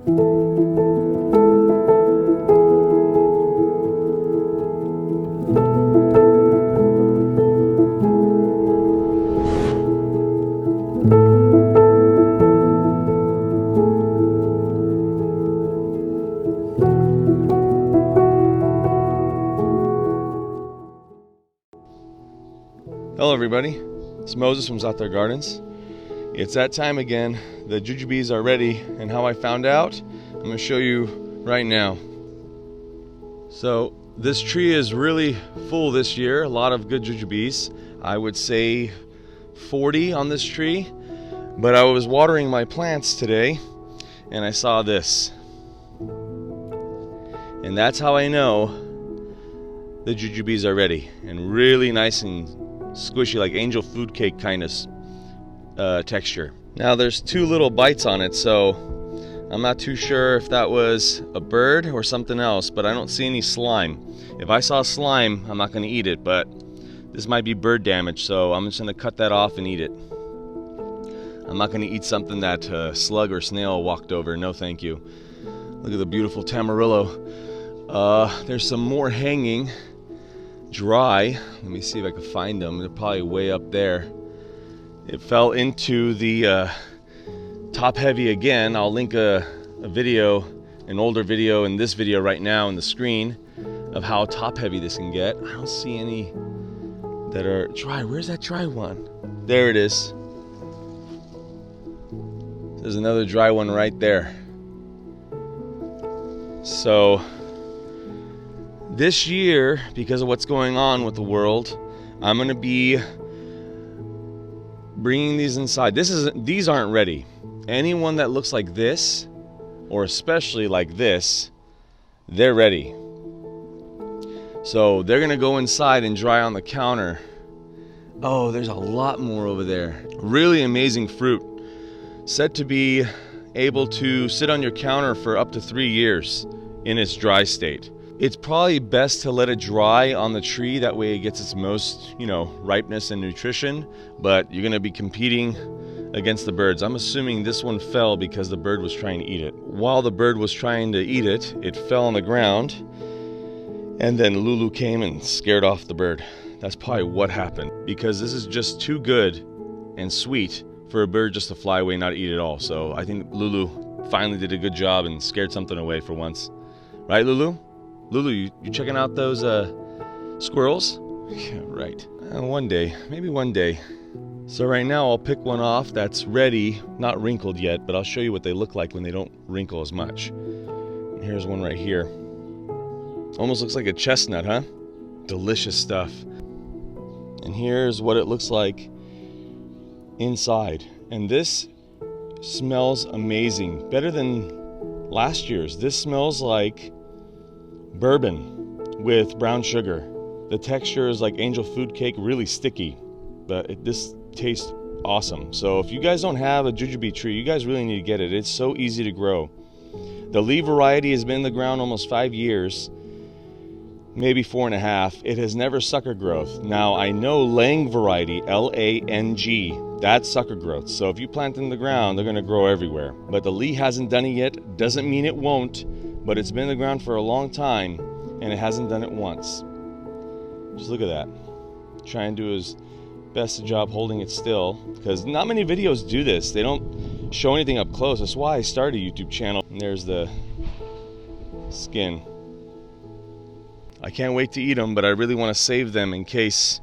Hello everybody, it's Moses from Zaatar Gardens. It's that time again. The jujubes are ready, and how I found out, I'm going to show you right now. So this tree is really full this year, a lot of good jujubes. I would say 40 on this tree, but I was watering my plants today and I saw this. And that's how I know the jujubes are ready and really nice and squishy, like angel food cake kind of texture. Now there's 2 little bites on it, so I'm not too sure if that was a bird or something else, but I don't see any slime. If I saw slime, I'm not going to eat it, but this might be bird damage, so I'm just going to cut that off and eat it. I'm not going to eat something that slug or snail walked over. No thank you. Look at the beautiful tamarillo. There's some more hanging dry. Let me see if I can find them. They're probably way up there. It fell into the top heavy again. I'll link a video, an older video, and this video right now on the screen of how top heavy this can get. I don't see any that are dry. Where's that dry one? There it is. There's another dry one right there. So this year, because of what's going on with the world, I'm going to be bringing these inside. These aren't ready. Anyone that looks like this, or especially like this, they're ready. So they're going to go inside and dry on the counter. Oh, there's a lot more over there. Really amazing fruit. Said to be able to sit on your counter for up to 3 years in its dry state. It's probably best to let it dry on the tree, that way it gets its most, ripeness and nutrition, but you're gonna be competing against the birds. I'm assuming this one fell because the bird was trying to eat it. While the bird was trying to eat it, it fell on the ground, and then Lulu came and scared off the bird. That's probably what happened, because this is just too good and sweet for a bird just to fly away and not eat it all. So I think Lulu finally did a good job and scared something away for once. Right, Lulu? Lulu, you checking out those squirrels? Yeah, right. One day, maybe one day. So right now I'll pick one off that's ready, not wrinkled yet, but I'll show you what they look like when they don't wrinkle as much. And here's one right here. Almost looks like a chestnut, huh? Delicious stuff. And here's what it looks like inside. And this smells amazing. Better than last year's. This smells like bourbon with brown sugar. The texture is like angel food cake, really sticky, but this tastes awesome. So if you guys don't have a jujube tree, you guys really need to get it. It's so easy to grow. The Lee variety has been in the ground almost 5 years, maybe 4.5. It has never sucker growth. Now I know Lang variety, L-A-N-G, that's sucker growth. So if you plant in the ground, they're gonna grow everywhere. But the Lee hasn't done it yet. Doesn't mean it won't, but it's been in the ground for a long time and it hasn't done it once. Just look at that. Try and do his best job holding it still, because not many videos do this. They don't show anything up close. That's why I started a YouTube channel. And there's the skin. I can't wait to eat them, but I really want to save them in case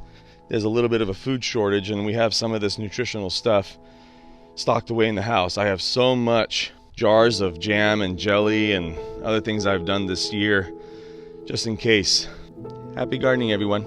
there's a little bit of a food shortage and we have some of this nutritional stuff stocked away in the house. I have so much jars of jam and jelly and other things I've done this year, just in case. Happy gardening, everyone.